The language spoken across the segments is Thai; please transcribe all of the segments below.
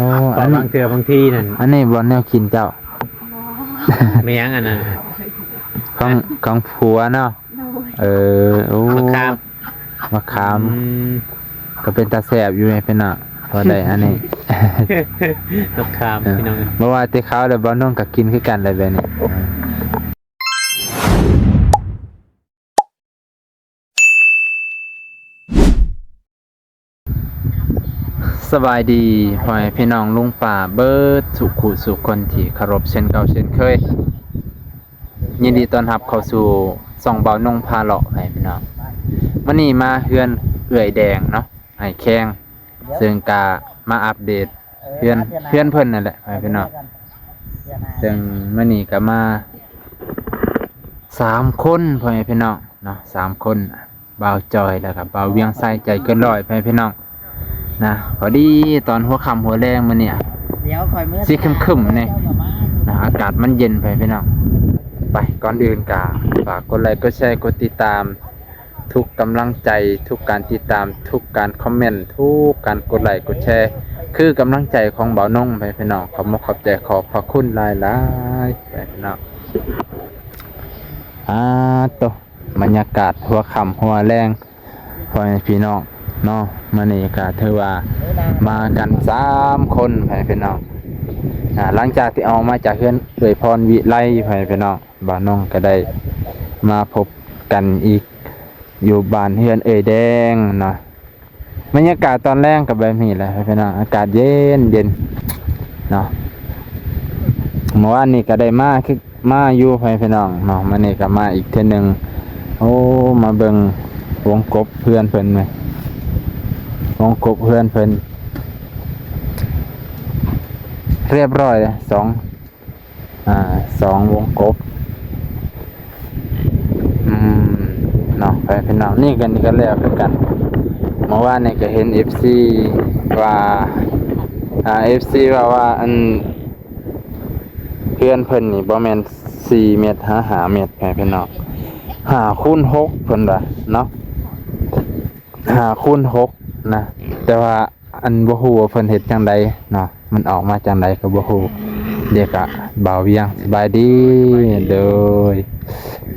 อ้อันบางเทื่อบางทีนั่นอันนี้บ่แนวกินเจ้าไม่ยังอันนั้นของผัวเนาะโอ้มะขามก็เป็นตาแซ่บอยู่ไงพี่น้องพอได้อันนี้มะขามพี่น้องบ่ว่าแต่เขาแล้วบ่น้องก็กินคือกันได้แบบนี้สบายดีพ่อแม่พี่น้องลุงป่าเบิดสุขุสุขคนที่เคารพเช่นเก่าเช่นเคยยินดีต้อนรับเข้าสู่ส่องเบานงพาเลาะให้พี่น้องวันนี้มาเฮือนเอื่อยแดงเนาะไอ้แข้งซึ่งกามาอัปเดตเพื่อนเพิ่นนั่นแหละให้พี่น้องซึ่งวันนี้ก็มา3คนพ่อแม่พี่น้องเนาะ3คนบ่าวจอยแล้วก็บ่าวเวียงไสใจเกินร้อยพ่อแม่พี่น้องนะพอดีตอนหัวค่ำหัวแรงมาเนี่ยสีคึมๆเนี่ยนะอากาศมันเย็นไปพี่น้องไปก่อนอื่นกาฝากกดไลค์กดแชร์กดติดตามทุกกำลังใจทุกการติดตามทุกการคอมเมนต์ทุกการกดไลค์กดแชร์คือกำลังใจของบ่าวนงไปพี่น้องขอบใจขอบพระคุณหลายๆไปพี่น้องตัวบรรยากาศหัวค่ำหัวแรงพอให้พี่น้องเนาะมานี่ก็ถือว่ามากัน3คนไปพี่น้องหลังจากที่ออกมาจากเฮือนเอ่ยพรวิไลไปพี่น้องบ่าวน้องก็ได้มาพบกันอีกอยู่บ้านเฮือนเอ่ยแดงเนาะบรรยากาศตอนแรกกับแบบนี้แหละพี่น้องอากาศเย็นเนาะเมื่อวานนี้ก็ได้มาอยู่ไปพี่น้องเนาะมานี่ก็มาอีกเทื่อนึงโอ้มาเบิ่งวงกบเพื่อนเพิ่นมั้ยวงกบเพื่อนเพิ่นเรียบร้อยเลยสองวงกบเนาะไปพี่น้องนี่กันนี่ก็แล้วคือกันเมื่อวานนี่ก็เห็น FC ว่าFC ว่าอันเพื่อนเพิ่นนี่บ่แม่น4เมตร5เมตรไปพี่น้อง5คูณ6เพิ่นว่าเนาะ5คูณ6นะแต่ว่าอันบ่ฮู้ว่าเพิ่นเฮ็ดจังไดเนาะมันออกมาจังไดก็บ่ฮู้เด็กอะบ่าวเวียงสบายดีโดย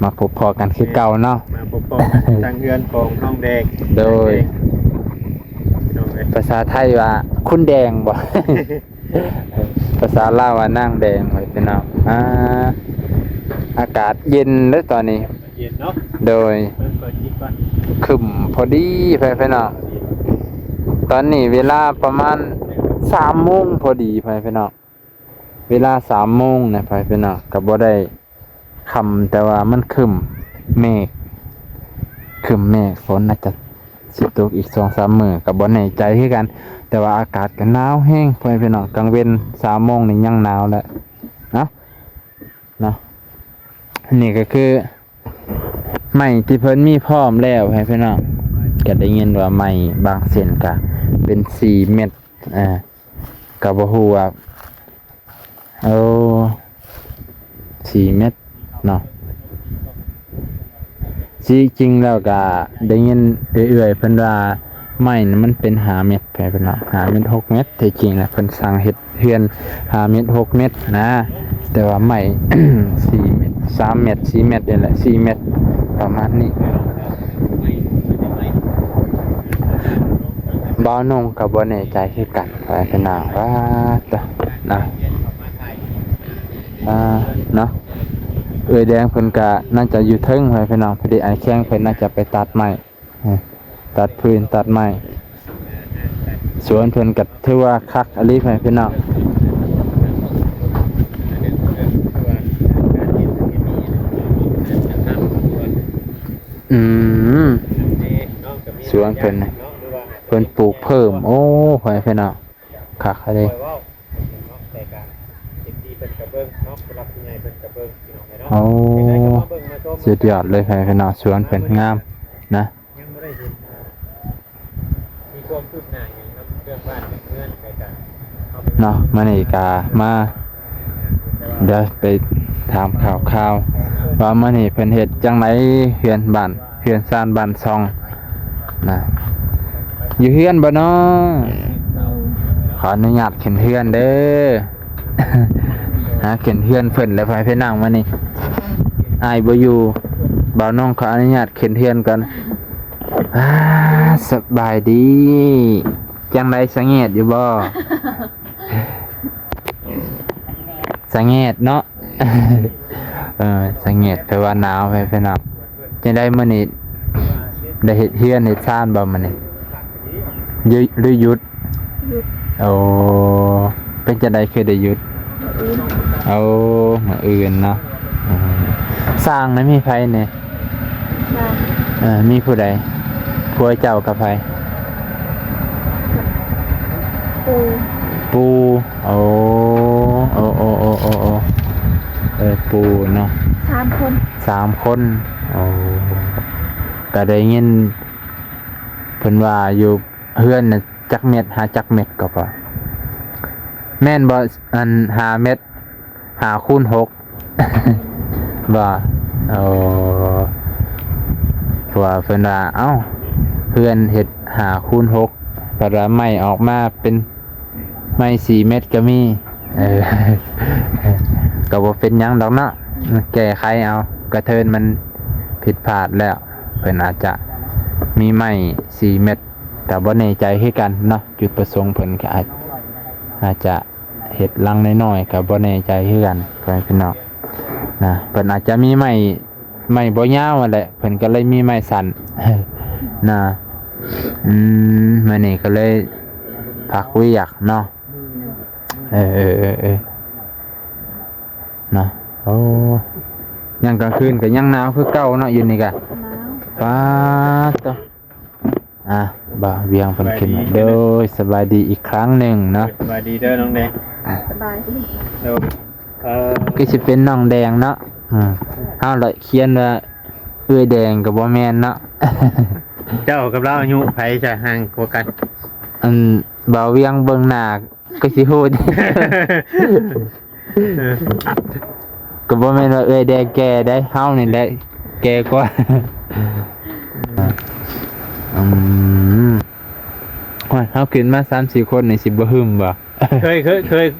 มาพบพอกันคือเก่าเนาะมาพบทางเฮือนของน้องแดงโดยภาษาไทยว่าคุณแดงบ่ ภาษาลาวว่านางแดงไว้พี่น้องอากาศเย็นแล้วตอนนี้เย็นเนาะโดยคึมพอดีพี่น้องตอนนี้เวลาประมาณ3 โมงพอดีพี่น้องเวลา3 โมงนะพี่น้องก็บ่ได้ค่ำแต่ว่ามันคึมเมฆฝนน่าจะสิตกอีก 2-3 มื้อก็บ่แน่ใจคือกันแต่ว่าอากาศก็หนาวแฮงพี่น้องกลางเว้น3 โมงนี่ยังหนาวแล้วเนาะอันนี้ก็คือไม้ที่เพิ่นมีพร้อมแล้วพี่น้องก็ได้ยินว่าไม้บางเส้นก็เป็น4 เม็ดก็บ่ฮู้ว่า4 เม็ดเนาะจริงแล้วก็ได้ยินเอื่อยๆเพิ่นว่าไม้มันเป็น5 เม็ดพี่น้อง5 เม็ด6 เม็ดที่จริงนะเพิ่นสร้างเฮ็ดเฮือน5 เม็ด6 เม็ดนะแต่ว่าไม้ 4 เม็ด3 เม็ด4 เม็ดนี่แหละ4 เม็ดประมาณนี้บ่าวนงก็บ่แน่ใจคือกันพี่น้องว่านะเนาะเอ่ยแดงเพิ่นก็น่าจะอยู่เทิงพี่น้องพอดีไอ้แข้งเพิ่นน่าจะไปตัดไม้ตัดพื้นตัดไม้สวนเพิ่นก็ถือว่าคักอลิพี่น้องสวนเพิ่นปลูกเพิ่มโอ้พี่น้องคักอะไรโอ้สุดยอดเลยพี่น้องสวนเป็นงามนะเนาะมานี่กามาเดี๋ยวไปถามข่าวว่ามานี่เพิ่นเฮ็ดจังไดเฮือนซ่านบ้านซองนะอยู่เฮือนบ่เนาะข ออนุญาตขึ้นเฮือนเด้อ หาขึ้นเฮือนเพิ่นแล้วไปนั่งมานี่อายบ่อยู่บ่าวน้องขออนุญาตขึ้นเฮือนก่อนสบายดีจังไดสังเกตอยู่บ่ สังเกตเนาะ สังเกตแปลว่าหนาวไปนับจังได้มื้อนี้ได้เฮ็ดเฮือนเฮ็ดซ่านบ่มื้อนี้หรือหยุดโอ้เป็นจังได๋คือได้หยุดเอามื้ออื่นเนาะสร้างนั้นมีไผเนี่ยมีผู้ใดผัวเจ้ากับไผปูโอ้ปูเนาะ3 คนโอ้ก็ได้ยินเพิ่นว่าอยู่เฮือนน่ะจักเม็ดหาจักเม็ดก็พอแม่นบ่อัน5เม็ด5คูณ6 บ่โอ้ว่าเพิ่นว่าเอ้าเฮือนเฮ็ด5คูณ6ก็ว่าไม้ออกมาเป็นไม้4เม็ดก็มีก็บ่เป็นหยังดอกเนาะแก้ไขเอากระเทินมันผิดพลาดแล้วเพิ่นอาจจะมีไม้4เม็ดแต่บ่แน่ใจคือกันเนาะจุดประสงค์เพิ่นก็อาจจะเฮ็ดลังน้อยๆก็บ่แน่ใจคือกันพี่น้องนะเพิ่นอาจจะมีไม้บ่ยาวนั่นแหละเพิ่นก็เลยมีไม้สั้น นะมื้อนี้ก็เลยพักเวียกเนาะเนาะโอ้ยังกลางคืนก็ยังหนาวคือเก่าเนาะอยู่นี่ก็ฟ้าตบ่าวเวียงเพิ่นขึ้นมาเด้อสบายดีอีกครั้งหนึ่งเนาะสบายดีเด้อน้องแดง สบายดี เด้อก็สิเป็นน้องแดงเนาะเฮาเลยเขียนว่าเอื้อยแดงก็บ่แม่นเนาะ เจ้ากับเราอายุไผจะห่างกว่ากัน บ่าวเวียงเบิ่งหน้าก็สิฮู้ ก็บ่แม่นว่าเอื้อยแดงแก่ได้เฮานี่แหละแก่กว่า ว่าเฮาขึ้นมา 3-4 คนนี่สิบ่หึมบ่ เคย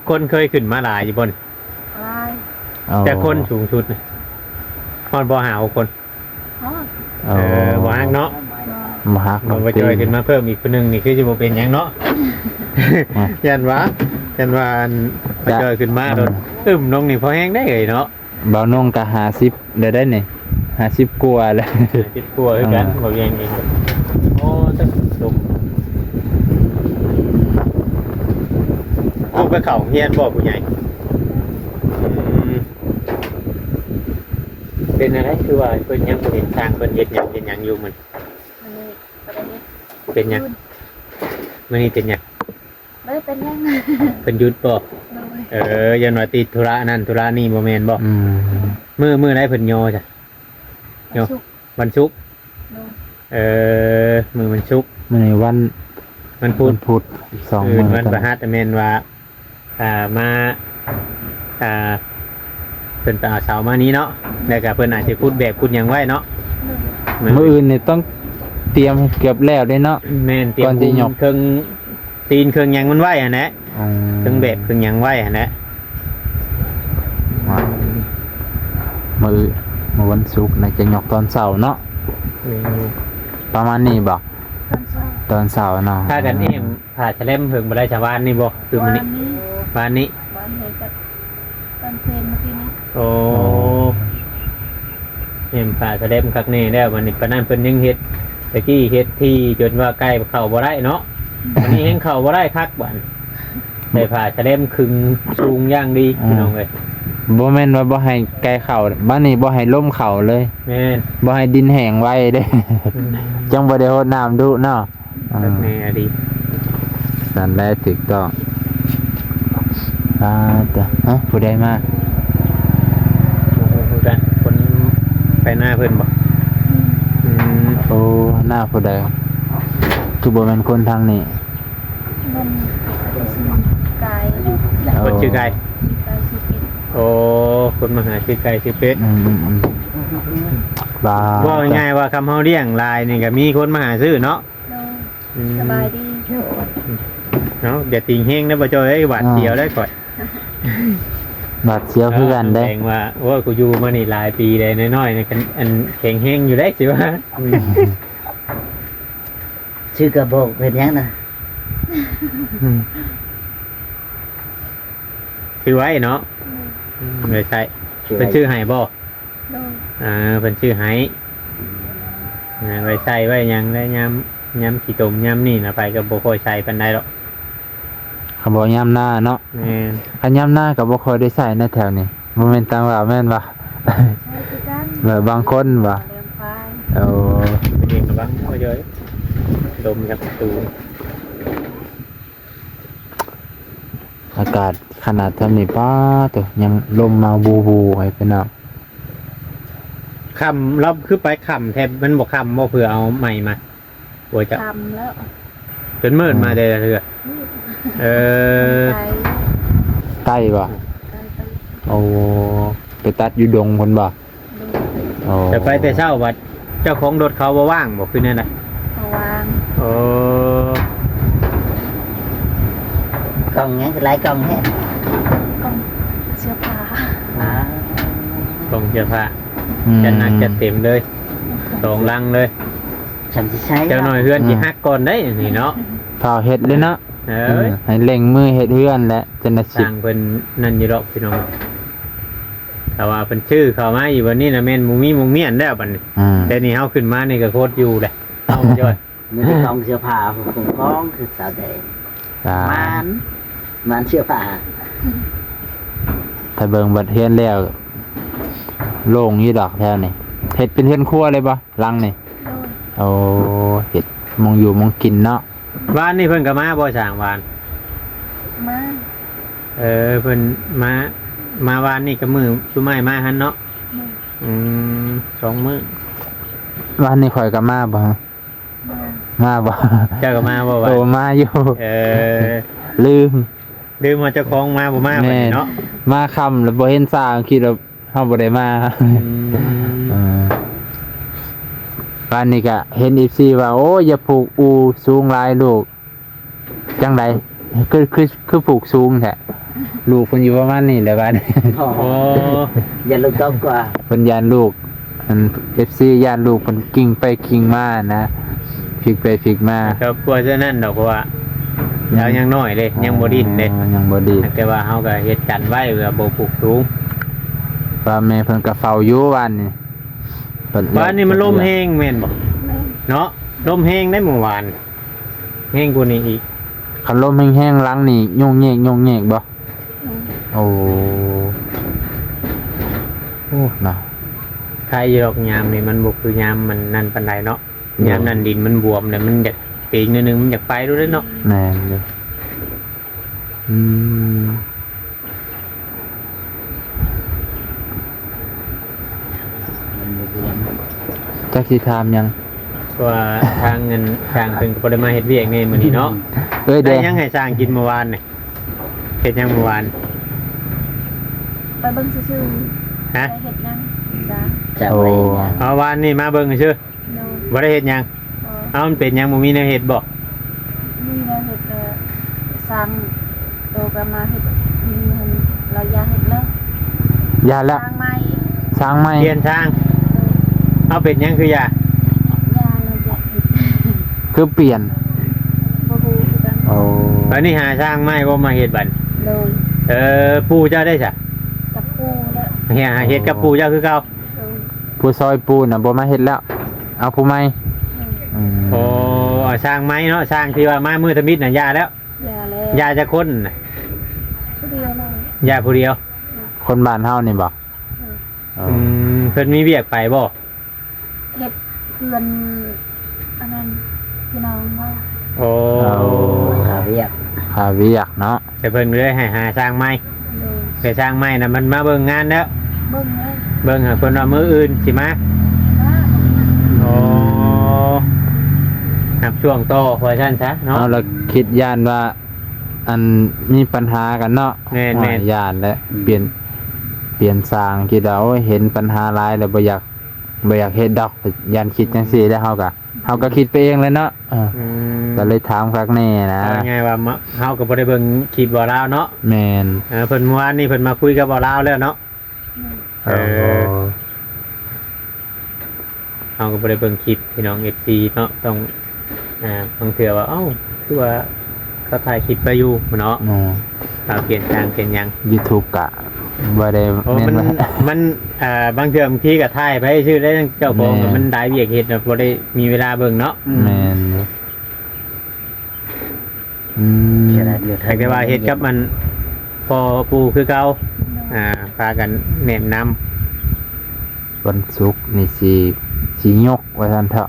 คนเคยขึ้นมาหลายอยู่บ่น แต่คนสูงสุดฮอดบ่หาคนบ่ฮักเนาะ บ่ฮัก บ่จอยขึ้นมาเพิ่มอีกคนนึงนี่คือสิบ่เป็นหยังเนาะ ยันว่าบ่จอยขึ้นมาโดนน้องนี่พอแฮงได้เนาะ บ่าวนงก็50ได้นี่50กว่าแล้ว คิดกลัวคือกันบ่ยังอีกโอ้ตึกตุ่มเอาไปเข้าเฮียนบ่ผู้ใหญ่เป็นอะไรคือว่าเพิ่นยังบ่เห็นทางเพิ่นเฮ็ดหยังอยู่มันเป็นหยังมื้อนี้เป็นหยัง ไม่เป็นยัง เพิ่นหยุดบ่ยันว่าติดธุระนั่นธุระนี่บ่แม่นบ่มื้อไหนเพิ่นโยจ้ะโยวันศุกร์มื้อวันศุกร์ มื้อนี้วันพุธอีก2มื้อวันพฤหัสแม่นว่ามาเพิ่นไปเอาเสามานี้เนาะแล้วก็เพิ่นอาจสิพูดแบบพูดหยังไว้เนาะ มื้ออื่นนี่ต้องเตรียมเกือบแล้วเด้เนาะ แม่นเตรียมเครื่องตีนเครื่องหยังมันไว้หั่นแหละเครื่องแบบเครื่องหยังไว้หั่นแหละมื้อวันศุกร์น่าจะยกตอนเช้าเนาะประมาณนี้บ่ตอนเช้าเนาะถ้ากันเองผ่าแฉลมเพิ่งบ่ได้ชาวบ้านนี่บ่คือมื้อนี้บ้านนี้ตอนเพลงเมื่อกี้นี้โอ้เห็นผ่าแฉลมคักนี่แล้ววันนี้ปานนั้นเพิ่นยังเฮ็ดตะกี้เฮ็ดที่จนว่าใกล้เข้าบ่ได้เนาะวันนี้เฮ็ดเข้าบ่ได้คักบัดได้ผ่าแฉลมครึ่งสูงอย่างดีพี่น้องเอ้ยบ่แม่นว่าบ่ให้ไก่เข้าบ้านนี้บ่ให้ล่มเข้าเลยแม่นบ่ให้ดินแห้งไว้เด้ จังบ่ได้รดน้ำดุเนาะแม่ดีนั่นแหละถูกต้องจ้ะผู้ใดมาคนไปหน้าเพิ่นบ่โอ้หน้าผู้ใดคือบ่แม่นคนทางนี้มันกายคนชื่อกายโอ้คนมาหาชื่อกายชื่อเป็ดว่าง่ายว่าคำเฮาเลี้ยงลายนี่ก็มีคนมาหาซื้อเนาะสบายดี เนาะอย่าติงแห้งนะบ่จอยเอ้ยหวาดเสียวได้ก่อน บาดเสียวคือกันได้ แสดงว่าโอ้ยกูอยู่มานี่หลายปีเลยน้อยๆนี่กันอันแข็งแห้งอยู่ได้สิว่า ชื่อกระบอกเป็นยังนะ ชื่อไว้เนาะเลยใช่เป็นชื่อไห้บ่ โดย เป็นชื่อไห้ไว้ใส่ไว้ยังได้ย้ำขี้ตุ่มย้ำนี่นะไปก็บ่ค่อยใส่ปานใดหรอก เขาบอกย่ำหน้าเนาะ แม่น อันย่ำหน้ากับบ่ค่อยได้ใส่ในแถวนี้บ่แม่นต่างว่าแม่นบ่ ใช่คือกัน แบบบางคนบ่ เลี้ยงควาย เอา เองระวังบ่จอยดมจากตู อากาศขนาดเท่านี้ป้าตัวยังลมมาบูให้พี่น้อง คำเราคือไปคำแทบมันบอกคำบ่เพื่อเอาใหม่มาโอ้ยจะ ทำแล้ว จนมืดมาเลยเถอะเออ ไก่ ใต้บ่ ไก่ไก่ เอาไปตัดอยู่ดงคนบ่ ดู โอ้ จะไปแต่เช้าวัดเจ้าของรถเขาบ่ว่างบอกคือนั่นแหละ เอาวาง โอ้ กล่องยังหลายกล่องแฮะ กล่องเสื้อผ้า อ่าก องเสื้อผ้า อืม จะหนักจะเต็มเลยสองลังเลย ฉันสิใช้ เจ้าหน่อยเพื่อนที่ฮักก่อนได้นี่เนาะ ข้าวเฮ็ดเลยเนาะ เอ้ย ให้เร่งมือเฮ็ดเฮือนแหละจนน่ะ ส สิ ร้างเป็นนั่นอยู่ดอกพี่น้องแต่ว่าเป็นชื่อเขามาอยู่วันนี้นะแม่นมุงเมียนได้วบัดนี้ อืม แต่นี่เฮาขึ้นมานี่ก็โคตรอยู่เลยเอาจ้อย ไม่ได้กล่องเสื้อผ้าผมกล้องคือสาวแดง จ้า มันเสื้อผ้า ถ้าเบิ่งบัดเฮือนแล้วโล่งอยู่ดอกแถวนี้เฮ็ดเป็นเฮือนครัวเลยบ่หลังนี่ โดย โอ้เฮ็ดมองอยู่มองกินเนาะ วานนี่เพิ่นก็มาบ่ช่างวาน มา เพิ่นมาวานนี่ก็มือชุไม้มาหันเนาะ หนึ่ง อืม2 มื้อ วันนี้ข่อยก็มาบ่ฮะ มา มาบ่ เจ้าก็มาบ่วา โอ้ น มาอยู่ ลืม ลืมว่าเจ้าของมาบ่มาบัดนี้เนาะ มาค่ำแล้วบ่เห็นสร้างคิดว่าเฮาบ่ได้มา บ้านนี้ก็เห็น FC ว่าโอ้ยอย่าปลูกอูสูงหลายลูกจังไดคือปลูกสูงแท้ลูกเพิ่นอยู่ประมาณนี้แหละบ้าน โอ้ โอ้ อย่าลุกต้องกว่า เพิ่นย่านลูกอัน FC ย่านลูกเพิ่นกิ่งไปกิ่งมานะพลิกไปพลิกมา ครับกลัวจะนั่นดอกเพราะว่าเรายังน้อยเลยยังบ่ดิ้นเลย ยังบ่ดิ้น แต่ว่าเฮาก็เฮ็ดกันไว้เพื่อบ่ปลูกสูง ว่าแม่เพิ่นก็เฝ้าอยู่วันนี้เพิ่ บ้านนี่มันลมแห้งแม่นบ่ แม่ เนาะลมแห้งได้เมื่อวานแห้งกว่านี้อีก คันลมแห้งๆหลังนี่โยงแยกบ่ หนึ่ง โอ้โอ้น่ะ ใครอยู่ดอกยามนี่มันบ่คือยามมันนั่นปานใดเนาะยามนั้นดินมันบวมเนี่ยมันอยากปีกนิดนึงมันอยากไปดูได้เนาะ แม่นเลยอืมจักสิถามยัง เพราะว่าทางเงินทางเพิ่นก็บ่ได้มาเฮ็ดเวียกนี่มื้อนี้เนาะ เอ้ย ได้ เด้ ยังให้สร้างกินเมื่อวานนี่เฮ็ดยังเมื่อวาน ไปเบิ่งซื่อๆ ฮะ ไปเห็ดนั่งจ้า จะ โอ้ ไป เอาวานนี่มาเบิ่งซื่อ โดย บ่ได้เฮ็ดหยัง เออ เอามันเป็นหยังบ่มีแนวเฮ็ดบ่ นี่นะเห็ดสั่งโตกันมาเห็ดมีเห็นเราอยากเห็ดแล้ว ยาแล้ว สร้างใหม่ สร้างใหม่ เปลี่ยนทางเอาเป็นหยังคือยา ยาเราอยากเห็ด คือเปลี่ยน บ่ฮู้คือกัน โอ้ อันนี้หาสร้างไม้บ่มาเฮ็ดบัด โดย ปู่เจ้าได้ซะ กับปูแล้ว เฮ็ดกับปู่เจ้าคือเก่า โดย ผู้ซอยปูน่ะบ่มาเฮ็ดแล้ว เอาผู้ใหม่ โดย อืม โอ้เอาสร้างไม้เนาะสร้างที่ว่ามามือทมิดน่ะยาแล้ว ยาแล้ว ยาจะคนน่ะ ผู้เดียวเลย ยาผู้เดียว คนบ้านเฮานี่บ่ เพิ่นมีเวียกไปบ่ เห็ดเพื่อนอันนั้นพี่น้องว่า โอ้ ขาเรียก หาเวียกเนาะ แต่เพิ่นเลยให้หาสร้างไม้ โดย ไปสร้างไม้น่ะมันมาเบิ่งงานแล้ว เบิ่งเลย เบิ่งหาเพิ่นว่ามื้ออื่นสิมา ว่า โอ้นับช่วงโตว่าซั่นซะเนาะ เอาแล้วคิดย่านว่า อันมีปัญหากันเนาะ แม่นๆ ย่านและเปลี่ยนสร้างคิดว่าโอ้ยเห็นปัญหาหลายแล้วบ่อยากเฮ็ดดอกย่านคิดจังซี่ได้เฮาก็ โ เฮาก็คิดไปเองเลยเนาะก็เลยถามคักแน่นะ เอาไงว่าเฮาก็บ่ได้เบิ่งคลิปบ่ลาวเนาะ แม่น เพิ่นเมื่อวานนี้เพิ่นมาคุยกับบ่ลาวแล้วเนาะ เออ เฮาก็บ่ได้เบิ่งคลิปพี่น้อง FC เนาะต้องเทื่อว่าเอ้าคือว่าเขาถ่ายคลิปไปอยู่เนาะ อ๋อ เอาเปลี่ยนทางเปลี่ยนหยัง YouTube ก็บ่ได้ โอ้ แม่นว่า มันบางเทื่อบางทีก็ถ่ายไปชื่อได้เจ้าของ แม่ มันได้เวียกเฮ็ดบ่ได้มีเวลาเบิ่งเนาะ แม่นอืม ใครก็ว่าเฮ็ดกับมันพอปูคือเก่าพากันแนะนำ วันศุกร์นี่สิยกว่าซั่นเถาะ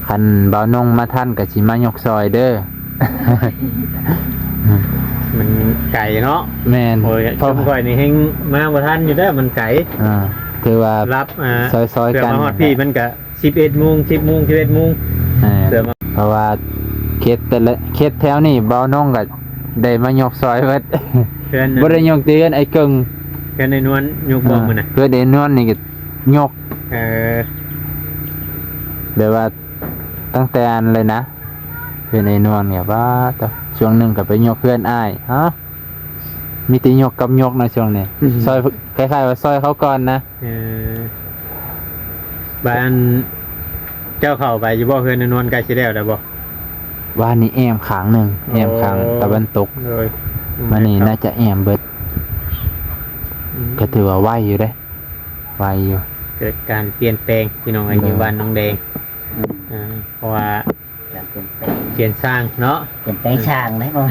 คันบ่าวนงมาท่านก็สิมายกซอยเด้อ มันไก่เนาะ แม่น โอ้ย เพราะ ชมก่อยนี่เฮงมาบ่ทันอยู่เด้อมันไก่ ถือว่า รับ ซอยๆ เพื่อ กัน มาฮอดพี่มันก็11:00 น 10:00 น 11:00 น เดี๋ยวมา เพราะว่าเคสแถวนี่บ่าวนงก็ได้มายกซอยเบิด เพื่อน บ่ได้ยกเตือนไอ้กึ่ง เพื่อนในนวลยกบ่มื้อน่ะ เพื่อนไอ้นวลนี่ก็ยก เออ แบบว่าตั้งแต่อันเลยนะเพื่อนไอ้นวลเนี่ยว่าต่อช่วงหนึงก็ไปยกเพื่อนอ้ายฮะมีแต่ยกกับยกนะช่วงนี้ซอยคล้ายๆว่าซอยเขาก่อนนะ บ้านเจ้าเข้าไปอยู่บ่เพื่อนในนวลใกล้สิแล้วได้บ่ ว่านี่แอมขางหนึงแอมขางตะวันตก โดย มันนี่น่าจะแอมเบิดก็ถือว่าไวอยู่เด้ไวอยู่ เกิดการเปลี่ยนแปลงพี่น้องไอ้อยู่บ้านน้องแดงเพราะว่าเปลี่ยนสร้างเนาะ เป็นแปลงช่างได้บ่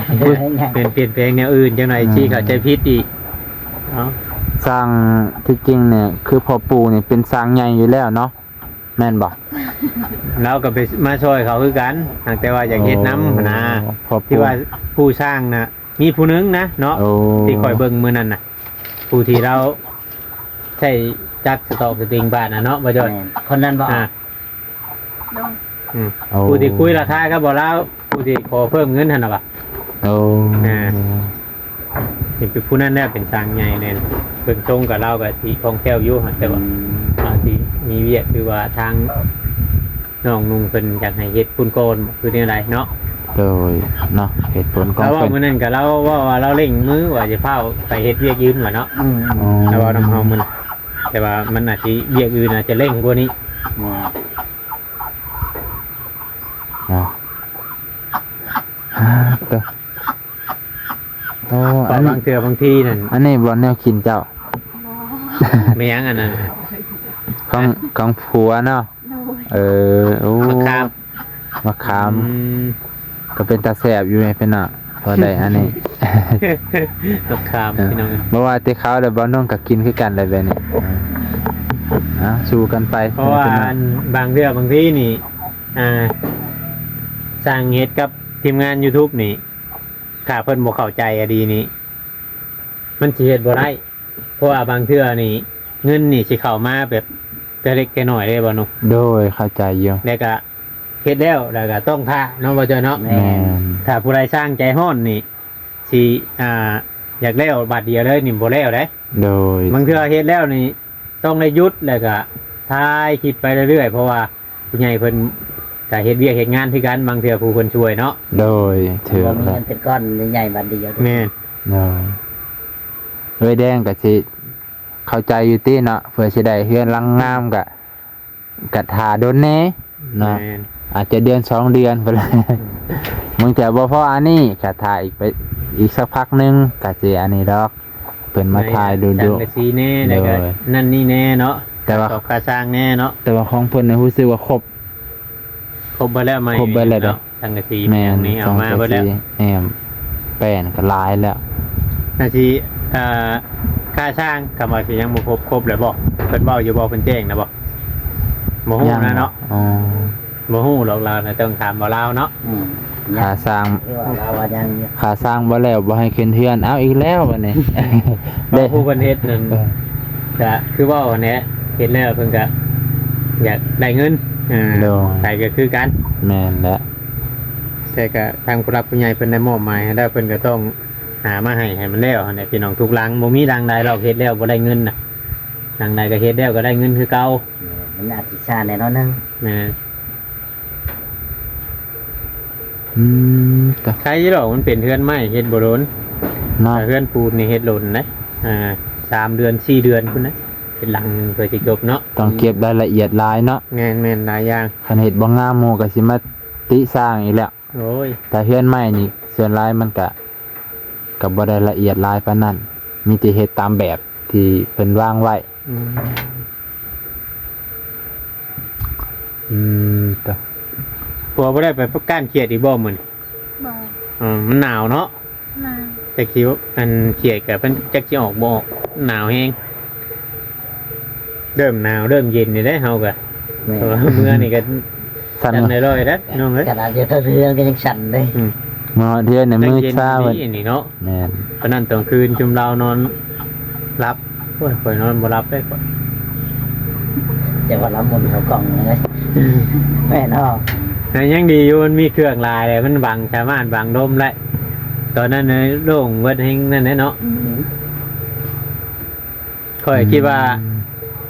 เป็นเปลี่ยนแปลงแนวอื่นจังหน่อยที่เข้าใจผิดอีกเนาะ สร้างที่จริงเนี่ยคือพ่อปู่เนี่ยเป็นสร้างใหญ่อยู่แล้วเนาะแม่นบ่ เราก็ไปมาช่วยเขาคือกันแต่ว่าอยากเฮ็ดน้ำนะ พ่อ ที่ ปู่ ว่าผู้สร้างนะมีผู้หนึงนะเนาะ โอ้ ที่คอยเบิ่งมื้อนั้นน่ะผู้ที่เราใช้จักรสตอกสติงบ้านน่ะเนาะบ่จอย คนนั้นบ่ โดย โอ้ ผู้ที่คุยราคาก็บ่แล้วผู้ที่ขอเพิ่มเงินหั่นน่ะบ่ โอ้ นี่คือผู้นั้นแน่เป็นสร้างใหญ่แน่นเพิ่นตรงกับเราก็สิคล่องแคล่วอยู่หั่นแต่ว่าที่มีเวียกคือว่าทางน้องนุ่งเพิ่นอยากให้เฮ็ดปุนโกนคือนี่อะไรเนาะ โดยเนาะเหตุผลของ แล้วว่า เพิ่น มื้อนั้นก็เราว่าเราเร่งมือว่าจะพาไปเฮ็ดเวียกยืนว่าเนาะ อ๋อ แล้วว่านํเฮามันแต่ว่ามันอาจสิเวียกอื่นอาจจะเร่งกว่านี้ เนาะตัวโอ้ เพ อัน ราะ นี้ บางเทื่อบางทีนั่น อันนี้บ่แนวกินเจ้า บ่ ไม่ยั้งอันนั้น ของผัวเนาะ โดย โอ้ มะขาม มะขาม อืม ก็เป็นตาแสบอยู่ไงเป็นน่ะพอได้อันนี้ มะขามพี่น้อง เมื่อวานที่เขาเดี๋ยวบ้านน้องก็กินคือกันเลยแบบนี้สู้กันไป เพราะว่าอันบางเทื่อบางทีนี่สร้างเฮ็ดกับทีมงาน YouTube นี่ถ้าเพิ่นบ่เข้าใจอะดีนี่มันสิเฮ็ดบ่ได้เพราะว่าบางเทื่อนี่เงินนี่สิเข้ามาแบบแต่เล็กแต่น้อยเลยบ่เนาะ โดยเข้าใจอยู่ แล้วก็เฮ็ดแล้วก็ต้องท่าเนาะบ่เจ้าเนาะ แม่น ถ้าผู้ใดสร้างใจฮ้อนนี่สิอยากแล้วบาดเดียวเลยนี่บ่แล้วเด้ โดย บางเทื่อเฮ็ดแล้วนี่ต้องได้หยุดแล้วก็ถ่ายคลิปไปเรื่อยๆเพราะว่าผู้ใหญ่เพิ่นก็เฮ็ดเวียกเฮ็ดงานคือกันบางเทื่อผู้เพิ่นช่วยเนาะ โดยถือ บ่มี ว่า เงินเป็นก้อนใหญ่บัดเดียว แม่น โดยเฮ้ยแดงก็สิเข้าใจอยู่ติเนาะเพื่อสิได้เฮือนหลังงามก็ทาโดนแน่เนาะ แม่น อาจจะเดือน2 เดือนไปเลย มึงแต่บ่พออันนี้ก็ถ่ายอีกสักพักหนึงก็สิอันนี้ดอกเพิ่นมาถ่ายดู จังกะสีแน่แล้วก็ โดย นั่นนี่แน่เนาะ แต่ว่า ตอบค่าสร้างแน่เนาะ แต่ว่าของเพิ่นน่ะรู้สึกว่าครบ ครบไปแล้วไหม ครบไปแล้วเด้อ เนาะจังกะสี แม่น นี้เอามา 2 ไปแล้ว แอมแป้นก็หลายแล้ว นาทีค่าสร้างคำว่าสิยังบ่ครบเลยบ่เพิ่นเว้าอยู่บ่เพิ่นแจ้งนะบ่บ่ฮู้นะเนาะ อ๋อ บ่ฮู้หรอกเราน่ะต้องถามบ่ลาวเนาะ ค่าสร้าง เราว่ายัง ค่าสร้างบ่แล้วบ่ให้ขึ้นเทือนเอาอีกแล้วบัดนี้ บ่ผู้เพิ่นเฮ็ดนั่นก็คือเว้าอันเนี้ยเฮ็ดแล้วเพิ่นก็อยากได้เงินใครก็คือกัน แม่นแล้ว แต่ก็ทางผู้รับผู้ใหญ่เพิ่นได้มอบหมายให้แล้วเพิ่นก็ต้องหามาให้มันแล้วหั่นแหละพี่น้องทุกหลังบ่มีหลังใดเราเฮ็ดแล้วบ่ได้เงินน่ะหลังใดก็เฮ็ดแล้วก็ได้เงินคือเก่า มันอาจสิช้าแน่นอนนึง นะ ก็ ใครที่ดอกมันเป็นเฮือนไม้เฮ็ดบ่โดน เนาะ แต่เฮือนปูนนี่เฮ็ดหล่นนะ3 เดือน 4 เดือนพุ่นนะเป็นหลังหนึงเพื่อสิจบเนาะ ต้องเก็บรายละเอียดหลายเนาะ แม่นหลายอย่าง คันเฮ็ดบ่งามหมู่ก็สิมาติสร้างอีกแล้ว โอ้ย แต่เฮือนใหม่นี่ส่วนหลายมันก็บ่ได้ละเอียดหลายปานนั้นมีแต่เฮ็ดตามแบบที่เพิ่นวางไว้ ต่อ ผัวบ่ได้ไปประกันเขียดอีกบ่มื้อนี้ บ่ มันหนาวเนาะ มา จะคิดว่าอันเขียดกับเพิ่นจักสิออกบ่ออกหนาวแฮงเริ่มหนาวเริ่มเย็นนี่ได้เฮาก็ แม่ เพราะว่าเมื่อนี่ก็ สั่น จัน บ่ ได้ร้อยแล้วน้องเอ้ย ขนาดเดียวเท่าเรือนก็ยังสั่นเลย เมื่อเทื่อน่ะมือ เย็น ชาเพิ่น นี่เนาะ แม่น เพราะนั้นตอนคืนจุมเรานอนรับโอ้ยข่อยนอนบ่รับได้ก่อน จะว่าละมุนเขากล่องเลยแม่นอ แต่ยังดีอยู่มันมีเครื่องลายเลยมันบังชาวบ้านบังลมได้ตอนนั้นในโล่งเวิร์ดเฮงนั่นแหละเนาะข่อยคิดว่า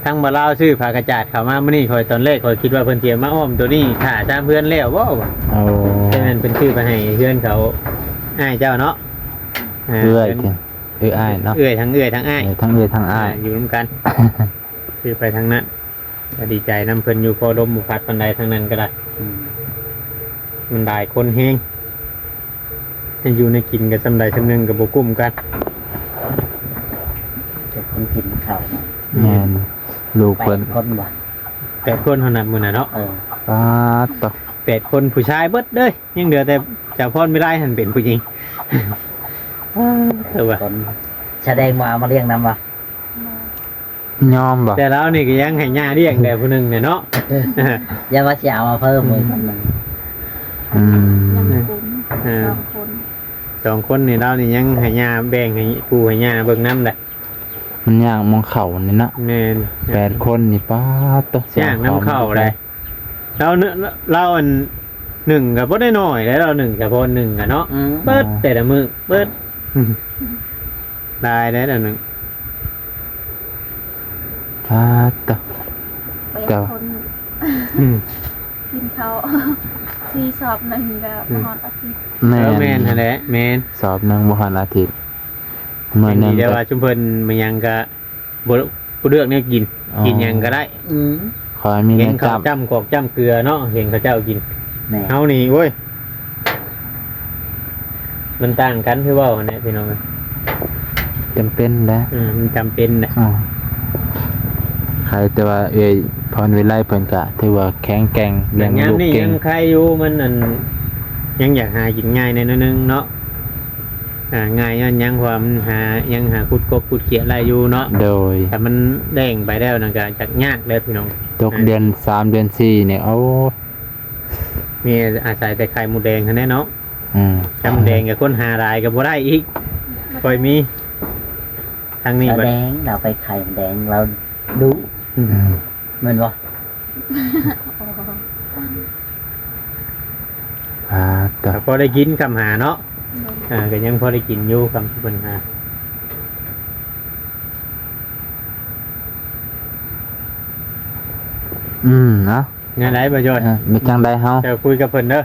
ทั้งมาเล่าชื่อผากระจาดเขามาเมื่อนี้ข่อยตอนแรกข่อยคิดว่าเพิ่นเตรียมมาอ้อมตัวนี้ถ้าตามเพื่อนแล้วว่าวะ เอา ฉะนั้นเป็นชื่อไปให้เพื่อนเขาอ้ายเจ้าเนาะ เอื้อยกันอ้ายเนาะ เอื้อยทั้งอ้าย ทั้งเอื้อยทั้งอ้าย อยู่ร่วมกัน ชื่อไปทั้งนั้นก็ดีใจนำเพิ่นอยู่พอลมบุพัดปันใดทั้งนั้นก็ได้มันได้คนเฮงให้อยู่ในกินกับสำใดสำหนึงกับบุกุ้มกัน จะคนกินข้าว แม่นลูก แป เพิ่น ดคนว่ะ 8 คนเท่านั้นมื้อน่ะเนาะ ปาดตอ 8 คนผู้ชายเบิดเด้ยยังเหลือแต่เจ้าพ่อไม่ได้หันเป็นผู้หญิงเออว่ะ คนแสดงมาเลี้ยงนำว่ะ ยอมบ่ แต่แล้วนี่ก็ยังให้ย่าเลี้ยงแต่ผู้หนึงเนี่ยเนาะ อย่าว่าจะเอามาเพิ่มเลยคนหนึง อืม ยังคุ้ม2 คน 2 คนนี่เรานี่ยังให้ย่าแบ่งให้ปู่ให้ย่าเบิ่งนำแหละ มันย่างมองเข่านี่เนาะ แม่น 8คนนี่ปาดตอ ย่างน้ำเข้าเลยเราอันหนึ่งกับบ่ได้น้อยแล้วเราหนึ่งกับคนหนึ่งอะเนาะเปิดแต่ละมือเปิดได้แล้วหนึ่ง ปาดตอ ไปคนกินข้าว4 สอบหนึงก็ฮอดอาทิตย์ แม่ แม่นนั่นแหละแม่น สอบหนึงบ่ทันอาทิตย์มื้อ นี่ นึง เดี๋ยวว่าชุมเพิ่นมันยังก็บ่เลือกเนี่ยกินกินหยังก็ได้ ขอให้มี เห็ เงิ น น เขา จับ จ้ำกอกจ้ำเกลือเนาะเห็นเขาเจ้ากิน แม่ เฮานี่โว้ยมันต่างกันคือว่าเนี่ยพี่น้อง จำเป็นแล้ว มันจำเป็นนะ อ๋อใครแต่ว่าพรวิไลเพิ่นก็ถือว่าแข็งแกร่งเลี้ยง ยาม ลูก นี่ เก่ ยัง งใครอยู่มันอันยังอยากหากินง่ายในนึงเนาะง่ายยังความยังหาคุดกบคุดเขียอะไรอยู่เนาะ โดย แต่มันแดงไปแล้วนั่นก็จักยากแล้วพี่น้อง ตกเดือน3เดือน4เนี่ยโอ้ มีอาศัยแต่ไข่หมูแดงเท่านั้นเนาะ อืม ไข่หมูแดงกับคนหารายกับบ่ได้อีกคอยมีทางนี้ เรา บัด แดงเราไปไข่แดงเราดู อืม เหมือนว่า ต่อ แต่พอได้กินคำหาเนาะก็ยังพอได้กินอยู่คำที่ปัญหา เนาะ งานไหนประโยชน์ มีจังใดเฮา จะคุยกับเพิ่นเด้อ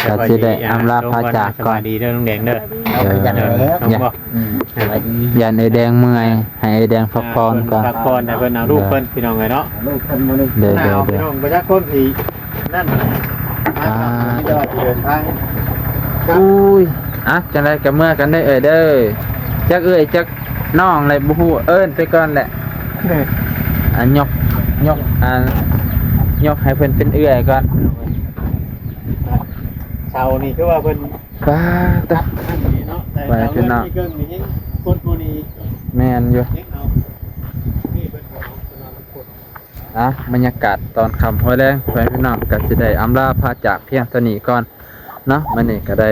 ก็สิได้อำลาพระจากก่อน สวัสดีเด้อน้องแดงเด้อ เราไปจัดแล้ว น้องบอก สวัสดี ยันไอแดงเมื่อยให้ไอแดงพักผ่อนก่อน พักผ่อนแต่เพิ่นเอาลูกเพิ่นพี่น้องเลยเนาะ ลูกคนมาลูก เดี๋ยว หนาวพี่น้องประชาชนที่นั่นยอดเดินทาง อุ้ยจังไดก็เมื่อกันได้เด้อจักจักน้องอะไรบ่ฮู้เอิ้นไปก่อนแหละยกยกให้เพิ่นเป็นเอื้อยก่อน เสานี่คือว่าเพิ่น ป้าตะ เนาะแต่เสาเพิ่นมีเกินมียังคนผู้นี้ แม่นอยู่ ยังเอานี่เพิ่นเอาคน บรรยากาศตอนค่ำหัวแรงเพื่อนพี่น้องก็สิได้อำลาพาจากเพียงเท่านี้ก่อนเนาะมื้อนี้ก็ได้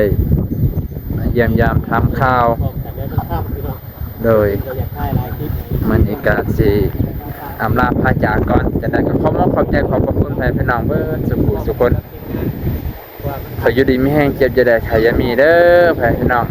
มาเยี่ยมยามทำข่าว บอกกันได้ต้องทำพี่น้อง โดย เราอยากได้หลายคลิป มื้อนี้ก็สิอำลาพาจากก่อนจะได้ก็ขอบใจขอบพระคุณแฟนพี่น้องเบิดสุขุสุคนขออยู่ดีมีแห้งเจ็บจะได้ขายามีเด้อแฟนพี่น้อง